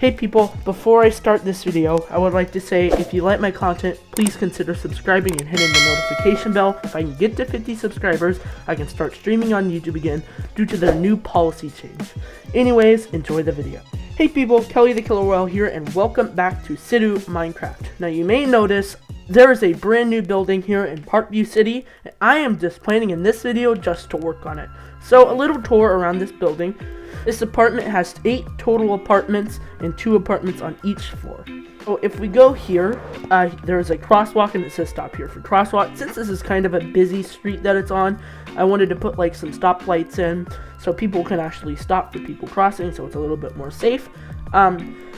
Hey people, before I start this video, I would like to say if you like my content, please consider subscribing and hitting the notification bell. If I can get to 50 subscribers, I can start streaming on YouTube again due to their new policy change. Anyways, enjoy the video. Hey people, Kelly the Killer Whale here and welcome back to CITU Minecraft. Now you may notice there is a brand new building here in Parkview City, and I am just planning in this video just to work on it. So a little tour around this building. This apartment has 8 total apartments and 2 apartments on each floor. So if we go here, there's a crosswalk and it says stop here for crosswalk. Since this is kind of a busy street that it's on, I wanted to put like some stoplights in so people can actually stop for people crossing, so it's a little bit more safe.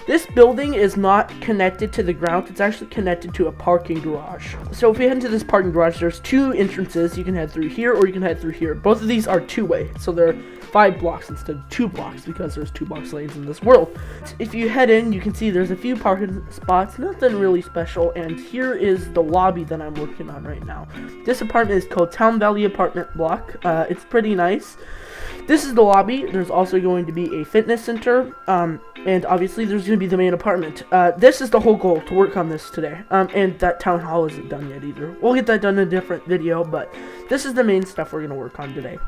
This building is not connected to the ground, it's actually connected to a parking garage. So if we head into this parking garage, there's 2 entrances. You can head through here or you can head through here. Both of these are two-way, so they're 5 blocks instead of 2 blocks because there's 2 box lanes in this world. If you head in, you can see there's a few parking spots, nothing really special, and here is the lobby that I'm working on right now. This apartment is called TownValley apartment block. It's pretty nice. This is the lobby. There's also going to be a fitness center, and obviously there's going to be the main apartment. This is the whole goal, to work on this today, and that town hall isn't done yet either. We'll get that done in a different video, but this is the main stuff we're going to work on today.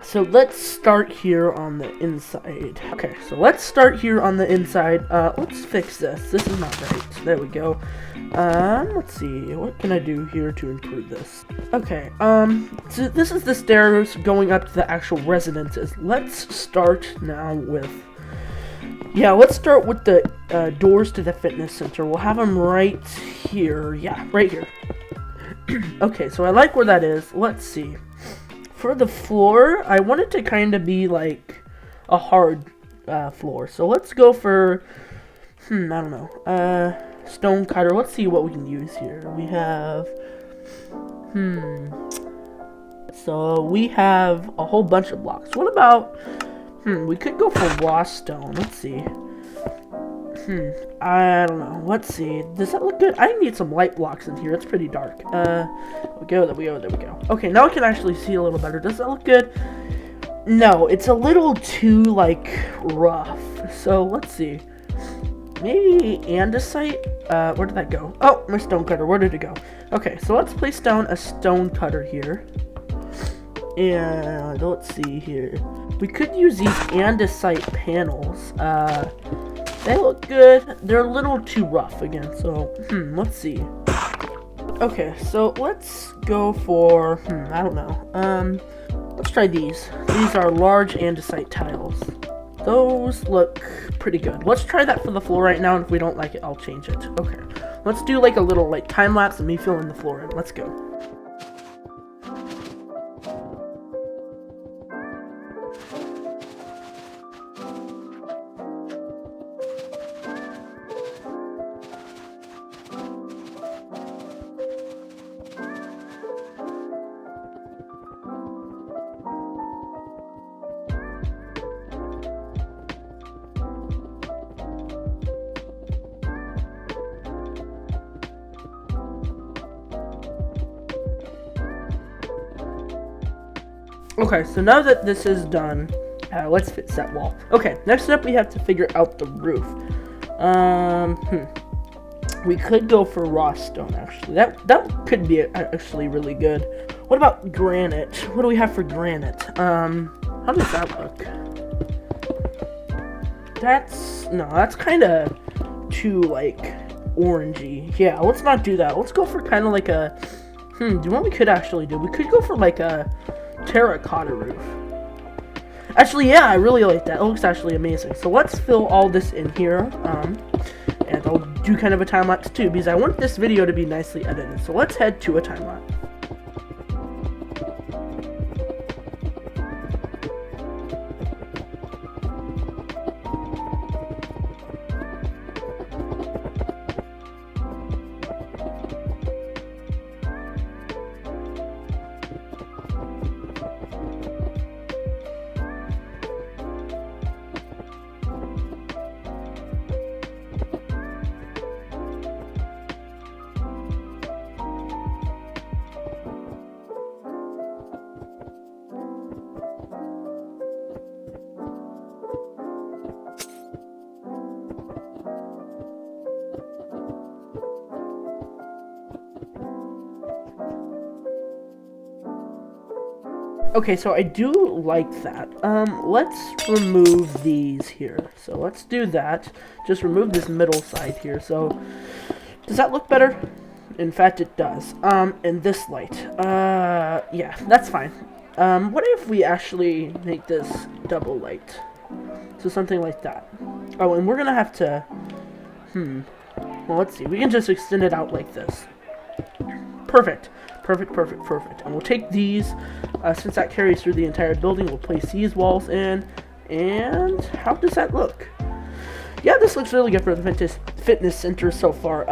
So let's start here on the inside. Okay, so let's start here on the inside. Let's fix this. This is not right. There we go. Let's see. What can I do here to improve this? Okay, so this is the stairs going up to the actual residences. Let's start now with... Yeah, let's start with the doors to the fitness center. We'll have them right here. Yeah, right here. Okay, so I like where that is. Let's see. For the floor, I want it to kind of be like a hard floor. So let's go for, I don't know, stone cutter. Let's see what we can use here. We have, so we have a whole bunch of blocks. What about, we could go for raw stone. Let's see. I don't know. Let's see. Does that look good? I need some light blocks in here. It's pretty dark. There we go. Okay, now I can actually see a little better. Does that look good? No, it's a little too, like, rough. So, let's see. Maybe andesite? Where did that go? Oh, my stone cutter. Where did it go? Okay, so let's place down a stone cutter here. And let's see here. We could use these andesite panels. They look good. They're a little too rough again, so, let's see. Okay, so let's go for, I don't know. Let's try these. These are large andesite tiles. Those look pretty good. Let's try that for the floor right now, and if we don't like it, I'll change it. Okay, let's do like a little like time lapse of me filling the floor in. Let's go. Okay, so now that this is done, let's fix that wall. Okay, next up we have to figure out the roof. We could go for raw stone, actually. That could be actually really good. What about granite? What do we have for granite? How does that look? That's kind of too, like, orangey. Yeah, let's not do that. Let's go for kind of like a, do you know what we could actually do? We could go for like a terracotta roof. Actually, yeah, I really like that. It looks actually amazing. So let's fill all this in here, and I'll do kind of a time lapse too, because I want this video to be nicely edited. So let's head to a time lapse. Okay, so I do like that. Let's remove these here. So let's do that. Just remove this middle side here. So, does that look better? In fact, it does. And this light. Yeah, that's fine. What if we actually make this double light? So something like that. Oh, and we're gonna have to... Well, let's see. We can just extend it out like this. Perfect. Perfect, perfect, perfect. And we'll take these, since that carries through the entire building, we'll place these walls in. And how does that look? Yeah, this looks really good for the fitness center so far.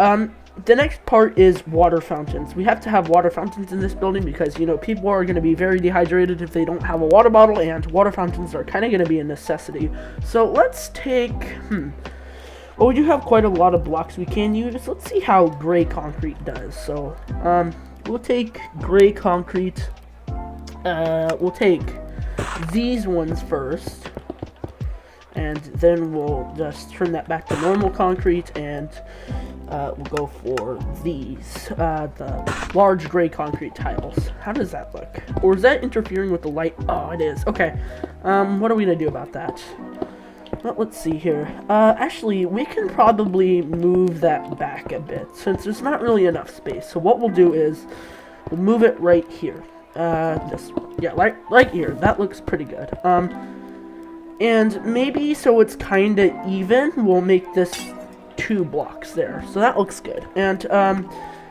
The next part is water fountains. We have to have water fountains in this building because, you know, people are going to be very dehydrated if they don't have a water bottle, and water fountains are kind of going to be a necessity. So let's take, well, we do have quite a lot of blocks we can use. Let's see how gray concrete does. So, we'll take gray concrete. We'll take these ones first. And then we'll just turn that back to normal concrete, and we'll go for these, the large gray concrete tiles. How does that look? Or is that interfering with the light? Oh, it is. Okay. What are we going to do about that? Well, let's see here. Actually, we can probably move that back a bit, since there's not really enough space. So what we'll do is, we'll move it right here. Yeah, right here. That looks pretty good. And maybe so it's kind of even, we'll make this 2 blocks there. So that looks good. And,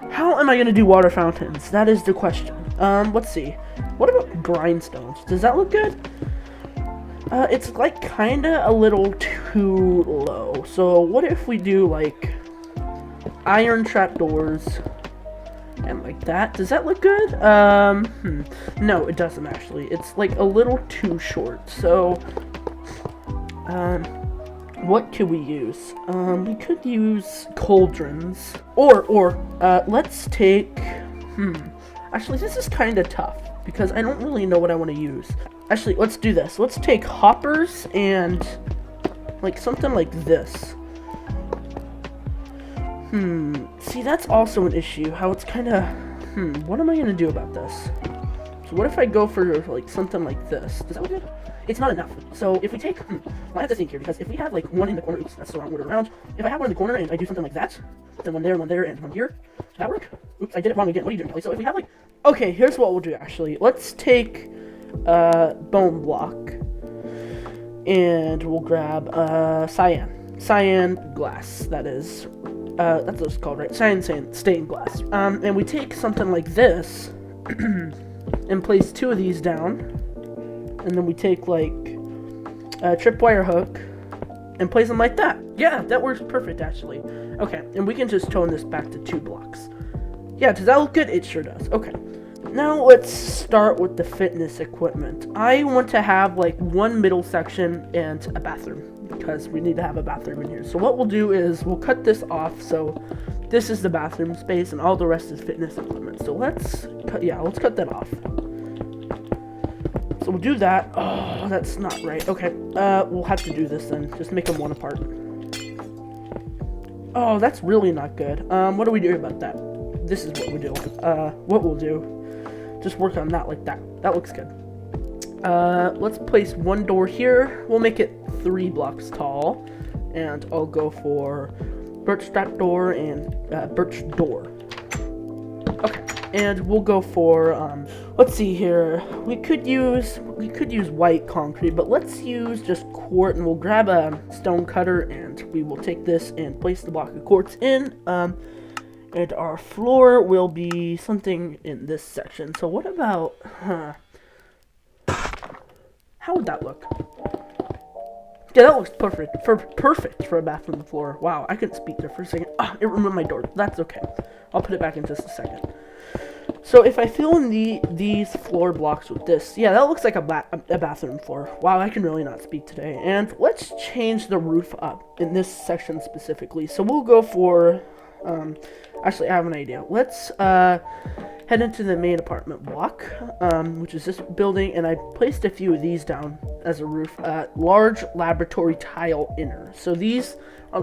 how am I going to do water fountains? That is the question. Let's see. What about grindstones? Does that look good? It's like kind of a little too low. So what if we do like iron trapdoors and like that? Does that look good? No, it doesn't actually. It's like a little too short. So, what could we use? We could use cauldrons. Or, let's take, actually, this is kind of tough, because I don't really know what I want to use. Actually, let's do this. Let's take hoppers and, like, something like this. See, that's also an issue, how it's kind of, what am I going to do about this? So what if I go for, like, something like this? Does that look good? It's not enough. So if we take, well, I have to think here, because if we have, like, one in the corner, oops, that's the wrong order around. If I have one in the corner and I do something like that, then one there, and one here, does that work? Oops, I did it wrong again. What are you doing, Kelly? So if we have, like, okay, here's what we'll do, actually. Let's take, bone block, and we'll grab, cyan glass, that is. That's what it's called, right? Cyan stained glass. And we take something like this, and place 2 of these down, and then we take, like, a tripwire hook, and place them like that. Yeah, that works perfect, actually. Okay, and we can just tone this back to 2 blocks. Yeah, does that look good? It sure does. Okay. Now let's start with the fitness equipment. I want to have, like, one middle section and a bathroom, because we need to have a bathroom in here. So what we'll do is we'll cut this off, so this is the bathroom space and all the rest is fitness equipment. So let's cut that off. So we'll do that. Oh, that's not right. Okay, we'll have to do this then. Just make them one apart. Oh, that's really not good. What do we do about that? This is what we do. What we'll do, just work on that like that. That looks good. Let's place one door here. We'll make it 3 blocks tall, and I'll go for birch trap door and birch door. Okay, and we'll go for let's see here. We could use white concrete, but let's use just quartz, and we'll grab a stone cutter, and we will take this and place the block of quartz in. And our floor will be something in this section. So what about, how would that look? Yeah, that looks perfect for a bathroom floor. Wow, I couldn't speak there for a second. It removed my door. That's okay. I'll put it back in just a second. So if I fill in these floor blocks with this, yeah, that looks like a bathroom floor. Wow, I can really not speak today. And let's change the roof up in this section specifically. So we'll go for, actually, I have an idea. Let's head into the main apartment block, which is this building, and I placed a few of these down as a roof. Large laboratory tile inner. So these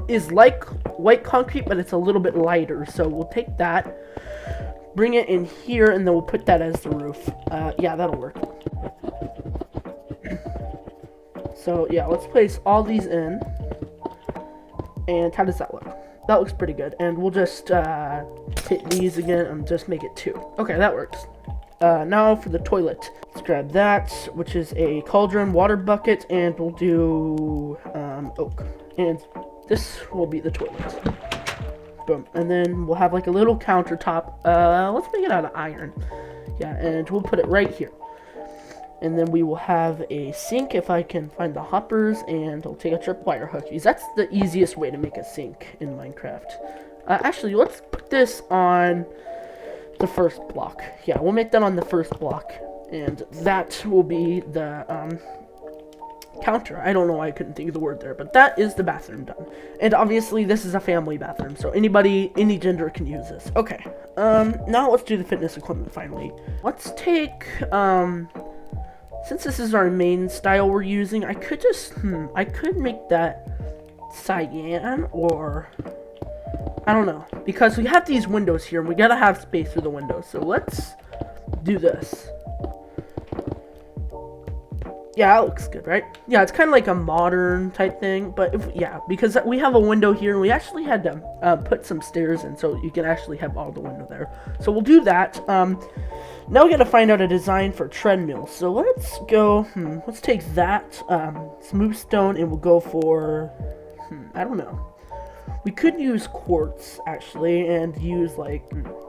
is like white concrete, but it's a little bit lighter. So we'll take that, bring it in here, and then we'll put that as the roof. Yeah, that'll work. So yeah, let's place all these in. And how does that look? That looks pretty good. And we'll just hit these again and just make it 2. Okay, that works. Now for the toilet. Let's grab that, which is a cauldron, water bucket, and we'll do oak. And this will be the toilet. Boom. And then we'll have like a little countertop. Let's make it out of iron. Yeah, and we'll put it right here. And then we will have a sink if I can find the hoppers, and I'll take a tripwire hook. That's the easiest way to make a sink in Minecraft. Actually, let's put this on the first block. Yeah, we'll make that on the first block, and that will be the counter. I don't know why I couldn't think of the word there, but that is the bathroom done. And obviously, this is a family bathroom, so anybody, any gender can use this. Okay, now let's do the fitness equipment finally. Let's take, since this is our main style we're using, I could just, I could make that cyan, or, I don't know, because we have these windows here, and we gotta have space for the windows, so let's do this. Yeah, that looks good, right? Yeah, it's kind of like a modern type thing, but yeah, because we have a window here, and we actually had to put some stairs in, so you can actually have all the window there. So we'll do that. Now we gotta find out a design for treadmills. So let's go, let's take that smooth stone, and we'll go for, I don't know. We could use quartz, actually, and use, like,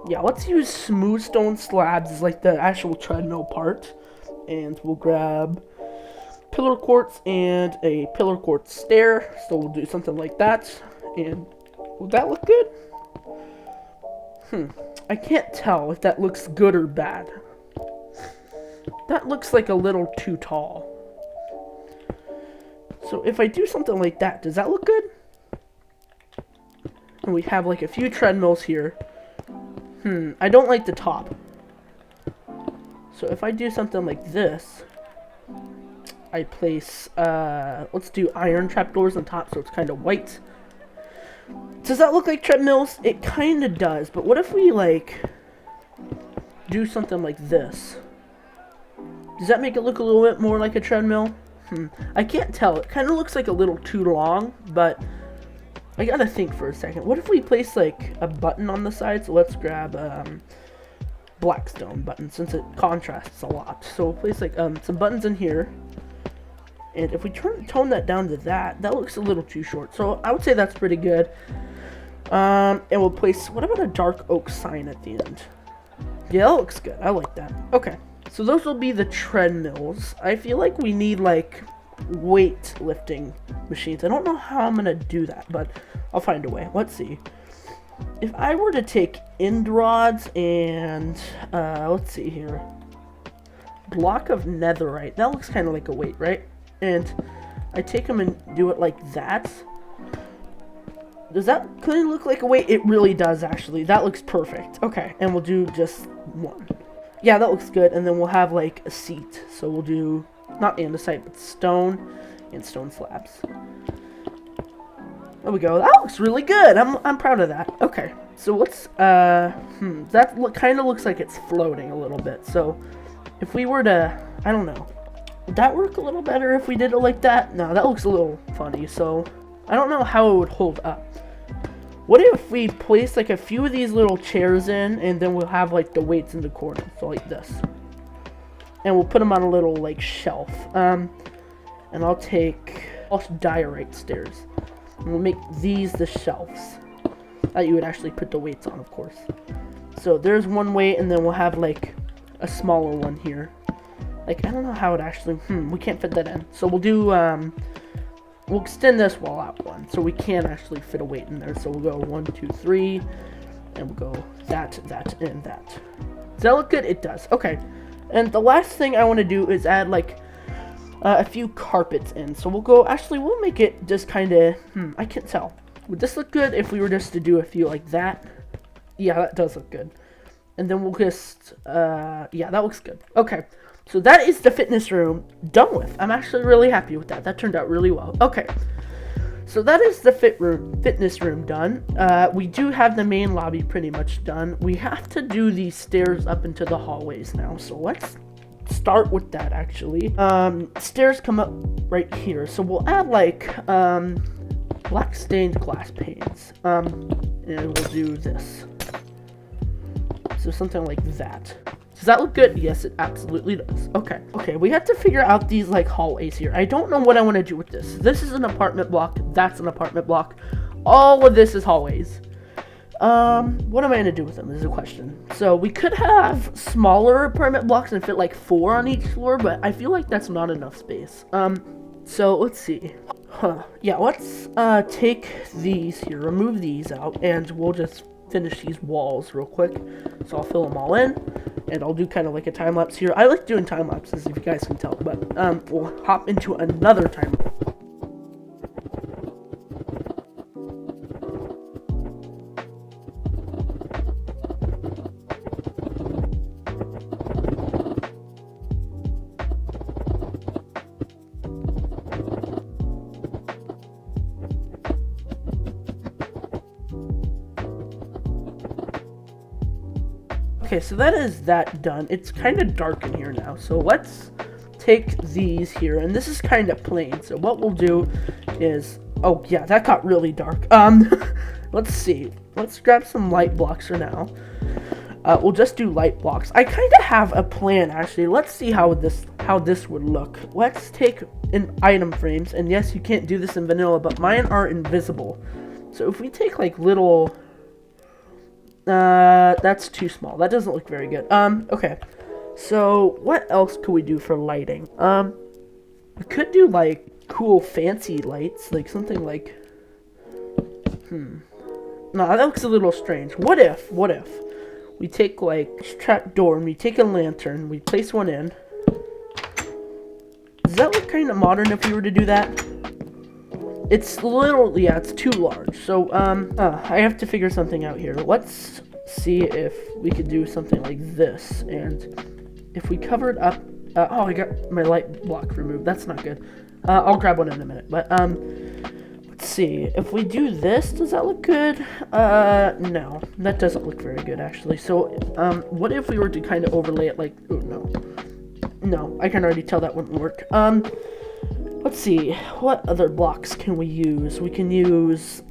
yeah, let's use smooth stone slabs as, like, the actual treadmill part. And we'll grab pillar quartz and a pillar quartz stair. So we'll do something like that. And will that look good? I can't tell if that looks good or bad. That looks like a little too tall. So if I do something like that, does that look good? And we have like a few treadmills here. I don't like the top. So if I do something like this, I place, let's do iron trapdoors on top so it's kind of white. Does that look like treadmills? It kind of does, but what if we, like, do something like this? Does that make it look a little bit more like a treadmill? I can't tell. It kind of looks like a little too long, but I gotta think for a second. What if we place, like, a button on the side? So let's grab, blackstone button, since it contrasts a lot. So we'll place, like, some buttons in here. And if we tone that down to that looks a little too short. So I would say that's pretty good. And we'll place, what about a dark oak sign at the end? Yeah, that looks good. I like that. Okay, so those will be the treadmills. I feel like we need, like, weight lifting machines. I don't know how I'm gonna do that, but I'll find a way. Let's see. If I were to take end rods and, let's see here. Block of netherite. That looks kind of like a weight, right? And I take them and do it like that. Does that clearly look like a weight? It really does, actually. That looks perfect. Okay, and we'll do just one. Yeah, that looks good. And then we'll have, like, a seat. So we'll do, not andesite, but stone and stone slabs. There we go. That looks really good. I'm proud of that. Okay, so let's, that kind of looks like it's floating a little bit. So if we were to, I don't know. Would that work a little better if we did it like that? No, that looks a little funny, so I don't know how it would hold up. What if we place, like, a few of these little chairs in, and then we'll have, like, the weights in the corner, so like this. And we'll put them on a little, like, shelf. And I'll take diorite stairs. And we'll make these the shelves that you would actually put the weights on, of course. So there's one weight, and then we'll have, like, a smaller one here. Like, I don't know how it actually, we can't fit that in. So we'll do, we'll extend this wall out one, so we can actually fit a weight in there. So we'll go 1, 2, 3, and we'll go that, and that. Does that look good? It does. Okay. And the last thing I want to do is add, like, a few carpets in. So we'll go, actually, we'll make it just kind of, I can't tell. Would this look good if we were just to do a few like that? Yeah, that does look good. And then we'll just, yeah, that looks good. Okay. So that is the fitness room done with. I'm actually really happy with that. That turned out really well. Okay. So that is the fitness room done. We do have the main lobby pretty much done. We have to do these stairs up into the hallways now. So let's start with that actually. Stairs come up right here, so we'll add like black stained glass panes. And we'll do this. So something like that. Does that look good? Yes, it absolutely does. Okay, we have to figure out these like hallways here. I don't know what I want to do with this. This is an apartment block. That's an apartment block. All of this is hallways. What am I gonna do with them is the question. So we could have smaller apartment blocks and fit like 4 on each floor, but I feel like that's not enough space. So let's see. Yeah, let's take these here, remove these out, and we'll just finish these walls real quick. So I'll fill them all in, and I'll do kind of like a time lapse here. I like doing time lapses, if you guys can tell, but we'll hop into another time lapse. Okay, so that is that done. It's kind of dark in here now, so let's take these here, and this is kind of plain. So what we'll do is, oh yeah, that got really dark. Let's see. Let's grab some light blocks for now. We'll just do light blocks. I kind of have a plan actually. Let's see how this would look. Let's take in item frames, and yes, you can't do this in vanilla, but mine are invisible. So if we take like little. That's too small. That doesn't look very good. Okay. So, what else could we do for lighting? We could do, like, cool fancy lights. Like, something like... No, that looks a little strange. What if we take, like, this trap door, and we take a lantern, we place one in. Does that look kind of modern if we were to do that? It's little, yeah, it's too large. So, I have to figure something out here. Let's see if we could do something like this. And if we covered up, oh, I got my light block removed. That's not good. I'll grab one in a minute. But, let's see. If we do this, does that look good? No, that doesn't look very good, actually. So, what if we were to kind of overlay it like, oh, no. No, I can already tell that wouldn't work. Let's see, what other blocks can we use? We can use,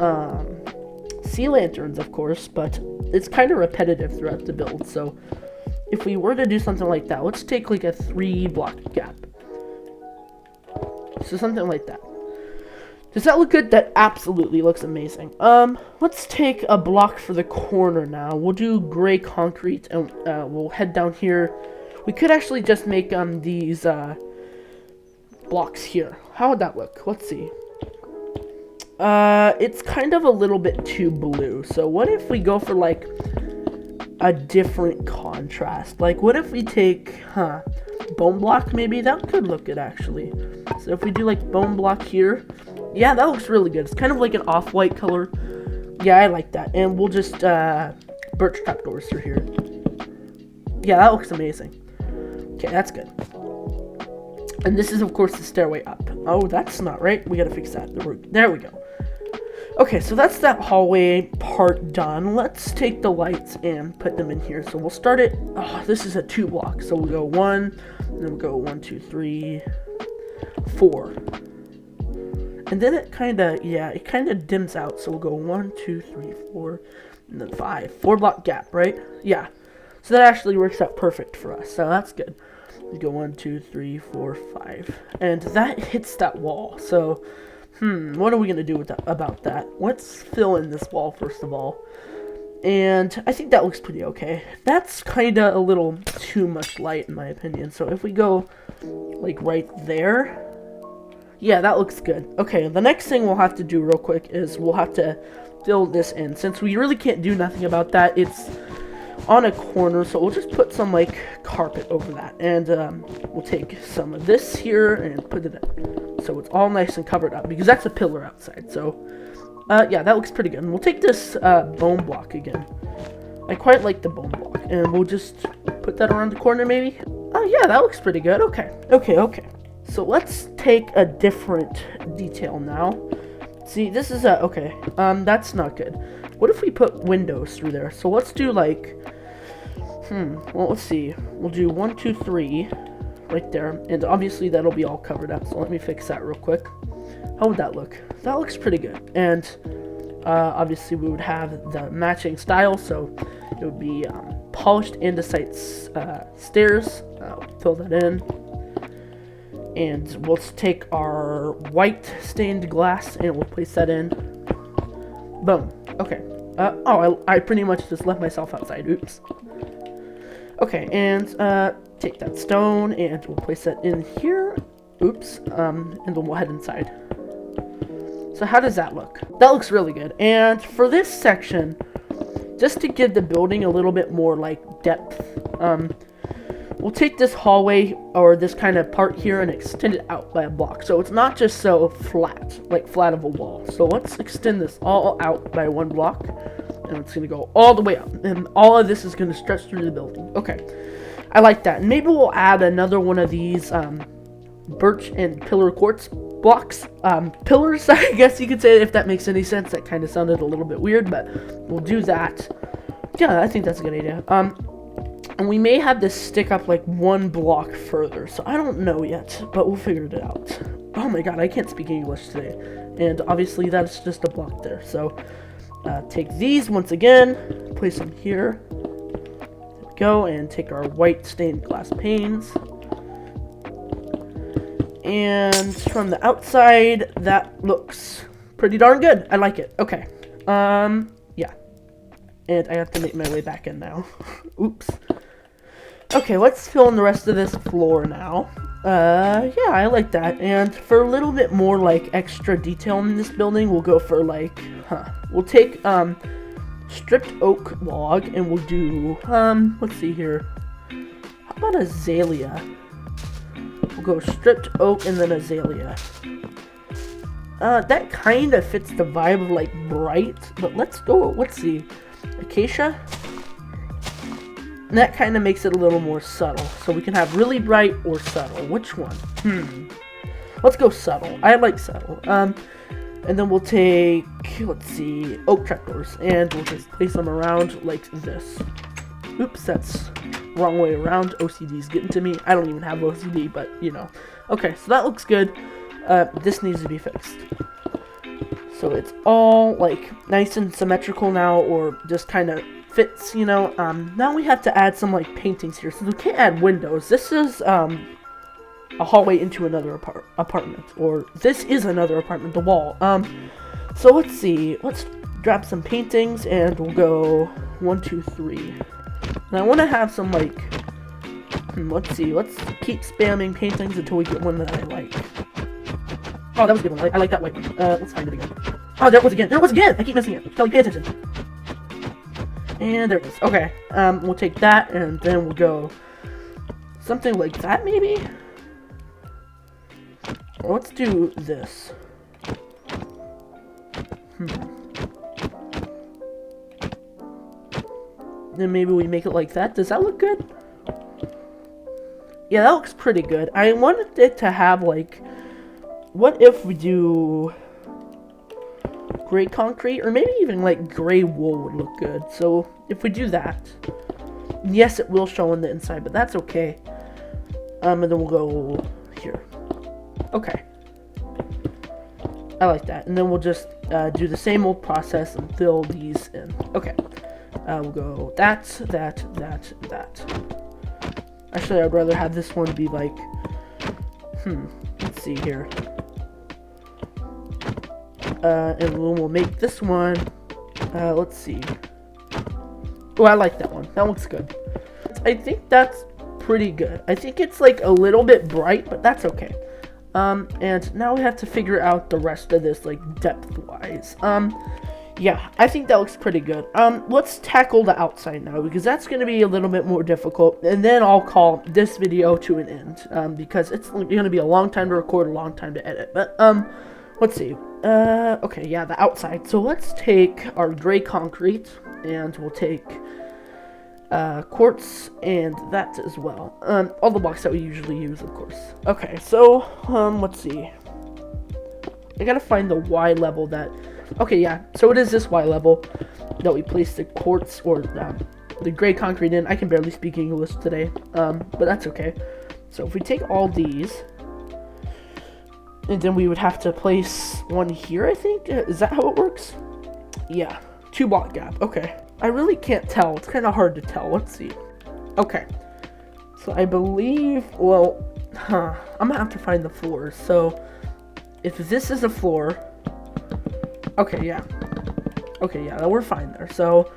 sea lanterns, of course, but it's kind of repetitive throughout the build, so if we were to do something like that, let's take, like, a 3-block gap. So something like that. Does that look good? That absolutely looks amazing. Let's take a block for the corner now. We'll do gray concrete, and, we'll head down here. We could actually just make, these, blocks here. How would that look? Let's see. It's kind of a little bit too blue. So what if we go for like a different contrast? Like what if we take, bone block maybe? That could look good actually. So if we do like bone block here, yeah, that looks really good. It's kind of like an off-white color. Yeah, I like that. And we'll just, birch trapdoors through here. Yeah, that looks amazing. Okay, that's good. And this is, of course, the stairway up. Oh, that's not right. We gotta fix that. There we go. Okay, so that's that hallway part done. Let's take the lights and put them in here. So we'll start it. Oh, this is a 2-block. So we'll go 1, and then we'll go 1, 2, 3, 4. And then it kind of dims out. So we'll go 1, 2, 3, 4, and then 5. 4-block gap, right? Yeah. So that actually works out perfect for us. So that's good. We go 1, 2, 3, 4, 5. And that hits that wall. So, what are we going to do about that? Let's fill in this wall first of all. And I think that looks pretty okay. That's kind of a little too much light in my opinion. So if we go like right there, yeah, that looks good. Okay, the next thing we'll have to do real quick is we'll have to fill this in. Since we really can't do nothing about that, it's on a corner, so we'll just put some like carpet over that, and we'll take some of this here and put it in, so it's all nice and covered up, because that's a pillar outside. So yeah, that looks pretty good. And we'll take this bone block again. I quite like the bone block, and we'll just put that around the corner maybe. Oh yeah, that looks pretty good. Okay, so let's take a different detail now. See, this is a, okay, that's not good. What if we put windows through there? So let's do like, well, let's see. We'll do 1, 2, 3. right there, and obviously that'll be all covered up, so let me fix that real quick. How would that look? That looks pretty good. And obviously we would have the matching style, so it would be polished andesite stairs. Fill that in, and we'll take our white stained glass and we'll place that in. Boom. Okay. I pretty much just left myself outside. Oops. Okay, and take that stone and we'll place that in here. Oops. And then we'll head inside. So how does that look? That looks really good. And for this section, just to give the building a little bit more like depth, we'll take this hallway or this kind of part here and extend it out by a block. So it's not just so flat, like flat of a wall. So let's extend this all out by one block. And it's going to go all the way up. And all of this is going to stretch through the building. Okay. I like that. And maybe we'll add another one of these birch and pillar quartz blocks. Pillars, I guess you could say, if that makes any sense. That kind of sounded a little bit weird, but we'll do that. Yeah, I think that's a good idea. And we may have this stick up like one block further, so I don't know yet, but we'll figure it out. Oh my god, I can't speak English today. And obviously that's just a block there. So take these once again, place them here. There we go, and take our white stained glass panes. And from the outside, that looks pretty darn good. I like it. Okay. Yeah. And I have to make my way back in now. Oops. Okay, let's fill in the rest of this floor now. Yeah, I like that. And for a little bit more, like, extra detail in this building, we'll go for, like, we'll take, stripped oak log, and we'll do, let's see here. How about azalea? We'll go stripped oak and then azalea. That kind of fits the vibe of, like, bright, but let's see. Acacia? And that kind of makes it a little more subtle. So we can have really bright or subtle. Which one? Let's go subtle. I like subtle. And then we'll take, let's see, oak trapdoors. And we'll just place them around like this. Oops, that's wrong way around. OCD's getting to me. I don't even have OCD, but, you know. Okay, so that looks good. This needs to be fixed. So it's all, like, nice and symmetrical now, or just kind of fits, you know. Now we have to add some, like, paintings here. Since we can't add windows, this is, a hallway into another apartment. Or, this is another apartment, the wall. So let's see. Let's grab some paintings, and we'll go 1, 2, 3. And I want to have some, like, let's see. Let's keep spamming paintings until we get one that I like. Oh, that was a good one. I like that white one. Let's find it again. Oh, there it was again. There it was again! I keep missing it. Kelly, pay attention. And there it is. Okay. We'll take that, and then we'll go something like that, maybe? Or let's do this. Then maybe we make it like that. Does that look good? Yeah, that looks pretty good. I wanted it to have, like, what if we do gray concrete, or maybe even like gray wool would look good. So if we do that, yes, it will show on the inside, but that's okay. And then we'll go here. Okay, I like that. And then we'll just do the same old process and fill these in. Okay, we'll go that. Actually, I'd rather have this one be like, let's see here. And then we'll make this one, let's see. Oh, I like that one. That looks good. I think that's pretty good. I think it's like a little bit bright, but that's okay. And now we have to figure out the rest of this, like, depth-wise. Yeah, I think that looks pretty good. Let's tackle the outside now, because that's going to be a little bit more difficult. And then I'll call this video to an end, because it's going to be a long time to record, a long time to edit. But, let's see. Okay, yeah, the outside. So let's take our gray concrete, and we'll take quartz and that as well. All the blocks that we usually use, of course. Okay, so let's see. I gotta find the Y level that. Okay, yeah. So it is this Y level that we place the quartz or the gray concrete in. I can barely speak English today, but that's okay. So if we take all these, and then we would have to place one here, I think. Is that how it works? Yeah, 2 block gap. Okay. I really can't tell. It's kind of hard to tell. Let's see. Okay. So I believe, well, I'm gonna have to find the floors. So if this is a floor, okay, yeah. Okay, yeah, we're fine there. So,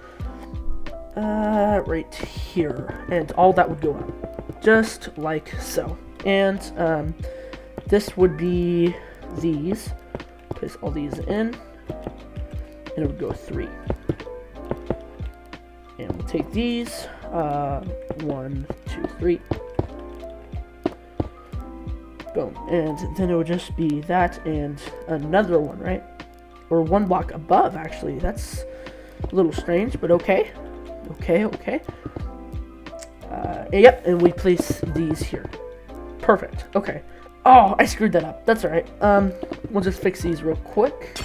right here. And all that would go up. Just like so. And, this would be these. Place all these in. And it would go 3. And we'll take these. 1, 2, 3. Boom. And then it would just be that and another one, right? Or 1 block above, actually. That's a little strange, but okay. Okay. Yep, and we place these here. Perfect. Okay. Oh, I screwed that up. That's alright. We'll just fix these real quick.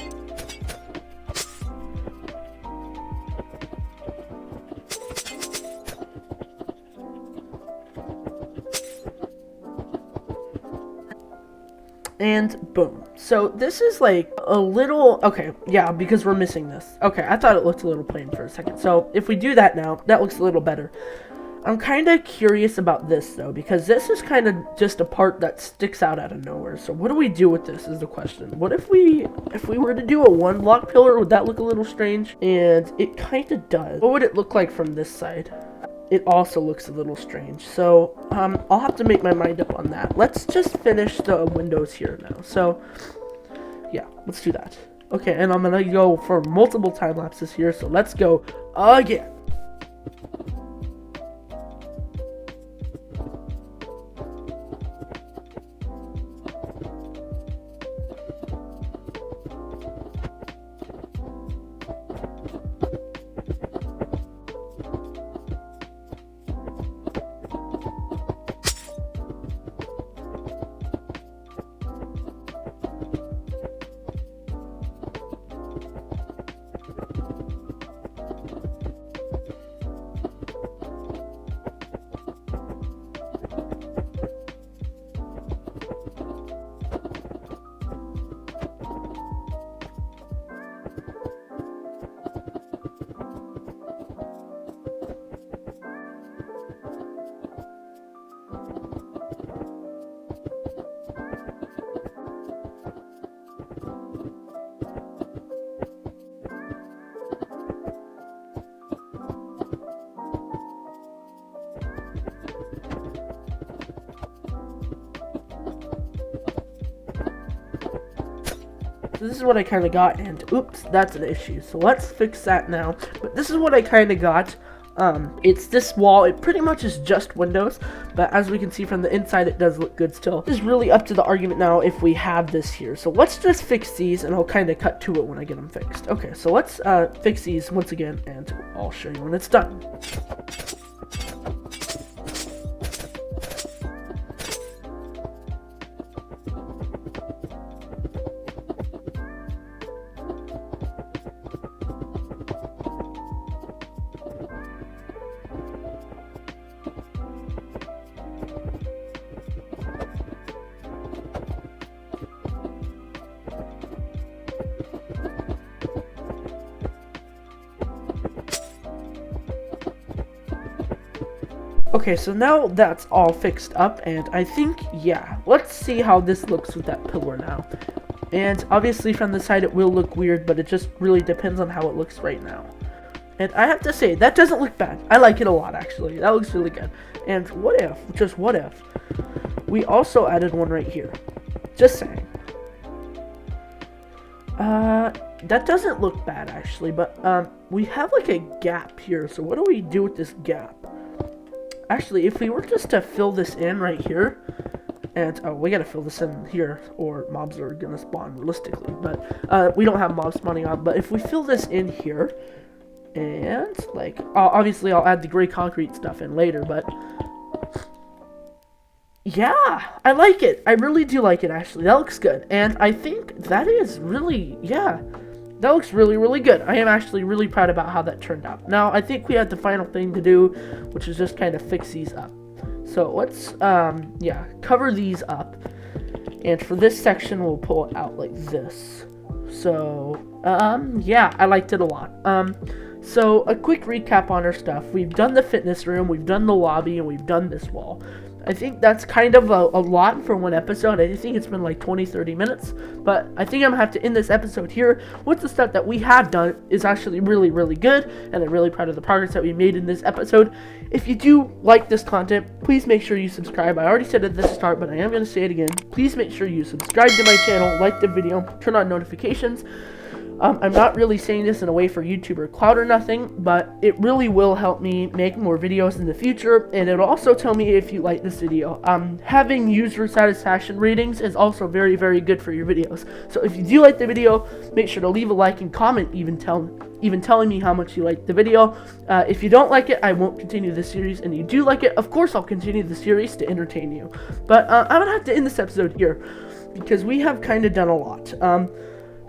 And boom. So this is like a little, okay, yeah, because we're missing this. Okay, I thought it looked a little plain for a second. So if we do that now, that looks a little better. I'm kind of curious about this though, because this is kind of just a part that sticks out of nowhere. So what do we do with this is the question. What if we were to do a 1 block pillar, would that look a little strange? And it kind of does. What would it look like from this side? It also looks a little strange. So I'll have to make my mind up on that. Let's just finish the windows here now. So yeah, let's do that. Okay, and I'm gonna go for multiple time lapses here. So let's go again. So this is what I kind of got, and oops, that's an issue. So let's fix that now. But this is what I kind of got. It's this wall. It pretty much is just windows, but as we can see from the inside, it does look good still. It's really up to the argument now if we have this here. So let's just fix these, and I'll kind of cut to it when I get them fixed. Okay, so let's fix these once again, and I'll show you when it's done. Okay, so now that's all fixed up, and I think, yeah, let's see how this looks with that pillar now. And obviously from the side it will look weird, but it just really depends on how it looks right now. And I have to say, that doesn't look bad. I like it a lot, actually. That looks really good. And what if, just what if, we also added one right here? Just saying. That doesn't look bad, actually, but we have like a gap here, so what do we do with this gap? Actually, if we were just to fill this in right here, and oh, we gotta fill this in here, or mobs are gonna spawn realistically, but we don't have mobs spawning on. But if we fill this in here, and like, obviously I'll add the gray concrete stuff in later, but yeah, I like it. I really do like it, actually. That looks good, and I think that is really, yeah, that looks really, really good. I am actually really proud about how that turned out. Now, I think we have the final thing to do, which is just kind of fix these up. So let's, cover these up. And for this section, we'll pull it out like this. So, I liked it a lot. So a quick recap on our stuff. We've done the fitness room, we've done the lobby, and we've done this wall. I think that's kind of a lot for one episode. I think it's been like 20-30 minutes, but I think I'm gonna have to end this episode here with the stuff that we have done is actually really, really good, and I'm really proud of the progress that we made in this episode. If you do like this content, please make sure you subscribe. I already said it at the start, but I am gonna say it again. Please make sure you subscribe to my channel, like the video, turn on notifications. I'm not really saying this in a way for YouTube or clout or nothing, but it really will help me make more videos in the future, and it'll also tell me if you like this video. Having user satisfaction ratings is also very, very good for your videos. So if you do like the video, make sure to leave a like and comment, even telling me how much you like the video. If you don't like it, I won't continue the series, and you do like it, of course I'll continue the series to entertain you. But I'm gonna have to end this episode here, because we have kind of done a lot.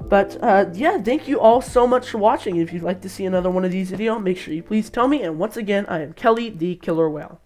Thank you all so much for watching. If you'd like to see another one of these videos, make sure you please tell me. And once again, I am Kelly, the Killer Whale.